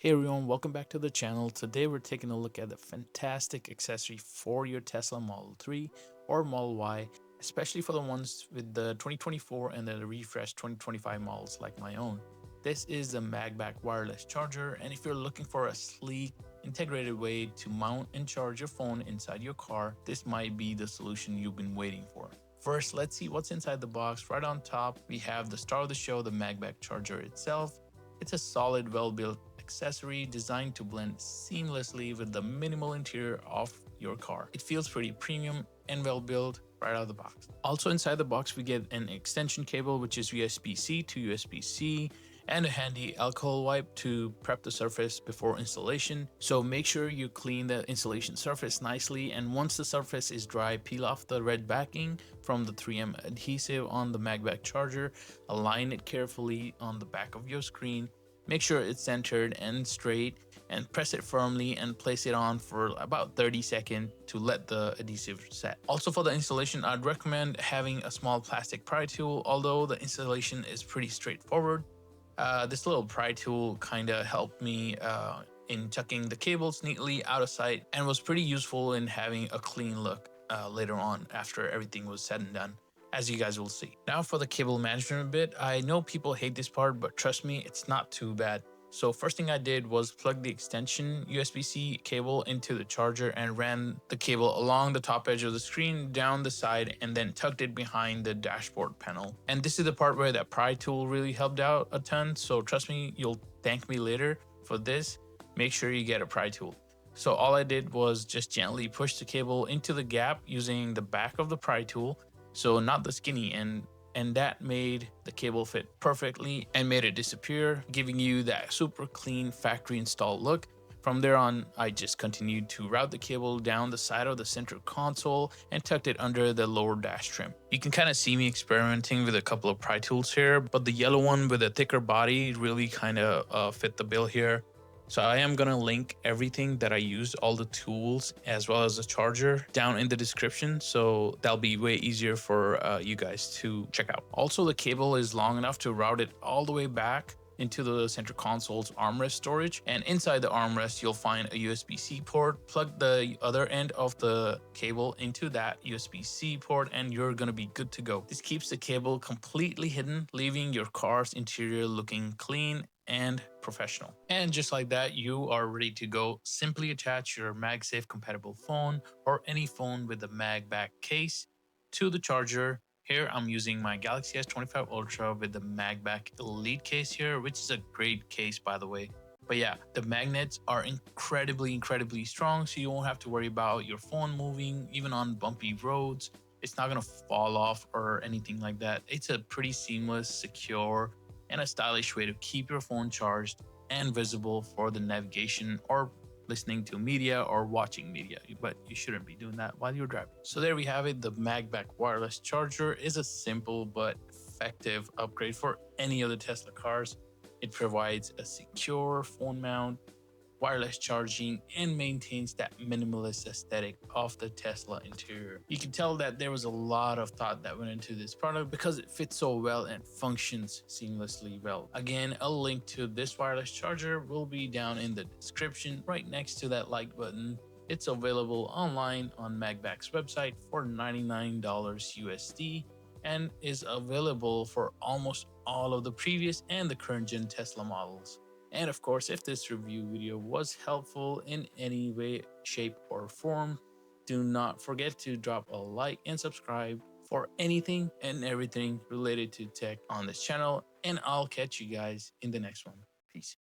Hey everyone, welcome back to the channel. Today we're taking a look at the fantastic accessory for your Tesla Model 3 or Model Y, especially for the ones with the 2024 and the refreshed 2025 models like my own. This is the MagBak Wireless Charger, and if you're looking for a sleek, integrated way to mount and charge your phone inside your car, this might be the solution you've been waiting for. First, let's see what's inside the box. Right on top, we have the star of the show, the MagBak Charger itself. It's a solid, well-built accessory designed to blend seamlessly with the minimal interior of your car. It feels pretty premium and well built right out of the box. Also inside the box we get an extension cable, which is USB-C to USB-C, and a handy alcohol wipe to prep the surface before installation. So make sure you clean the installation surface nicely, and once the surface is dry, peel off the red backing from the 3M adhesive on the MagBak charger, align it carefully on the back of your screen. Make sure it's centered and straight, and press it firmly and place it on for about 30 seconds to let the adhesive set. Also for the installation, I'd recommend having a small plastic pry tool, although the installation is pretty straightforward. This little pry tool kind of helped me in tucking the cables neatly out of sight and was pretty useful in having a clean look later on after everything was said and done, as you guys will see. Now for the cable management bit, I know people hate this part, but trust me, it's not too bad. So first thing I did was plug the extension USB-C cable into the charger and ran the cable along the top edge of the screen, down the side, and then tucked it behind the dashboard panel. And this is the part where that pry tool really helped out a ton, so trust me, you'll thank me later for this. Make sure you get a pry tool. So all I did was just gently push the cable into the gap using the back of the pry tool, so not the skinny end, and that made the cable fit perfectly and made it disappear, giving you that super clean factory installed look. From there on, I just continued to route the cable down the side of the center console and tucked it under the lower dash trim. You can kind of see me experimenting with a couple of pry tools here, but the yellow one with a thicker body really kind of fit the bill here. So I am gonna link everything that I used, all the tools as well as the charger, down in the description, so that'll be way easier for you guys to check out. Also, the cable is long enough to route it all the way back into the center console's armrest storage, and inside the armrest you'll find a USB-C port. Plug the other end of the cable into that USB-C port and you're gonna be good to go. This keeps the cable completely hidden, leaving your car's interior looking clean and professional. And just like that, you are ready to go. Simply attach your MagSafe compatible phone or any phone with a MagBak case to the charger. Here I'm using my Galaxy S25 Ultra with the MagBak Elite case here, which is a great case by the way. But yeah, the magnets are incredibly strong, so you won't have to worry about your phone moving even on bumpy roads. It's not gonna fall off or anything like that. It's a pretty seamless, secure, and a stylish way to keep your phone charged and visible for the navigation or listening to media or watching media, but you shouldn't be doing that while you're driving. So there we have it. The MagBak Wireless Charger is a simple but effective upgrade for any of the Tesla cars. It provides a secure phone mount, wireless charging, and maintains that minimalist aesthetic of the Tesla interior. You can tell that there was a lot of thought that went into this product because it fits so well and functions seamlessly well. Again, a link to this wireless charger will be down in the description right next to that like button. It's available online on MagBak's website for $99 USD and is available for almost all of the previous and the current gen Tesla models. And of course, if this review video was helpful in any way, shape, or form, do not forget to drop a like and subscribe for anything and everything related to tech on this channel. And I'll catch you guys in the next one. Peace.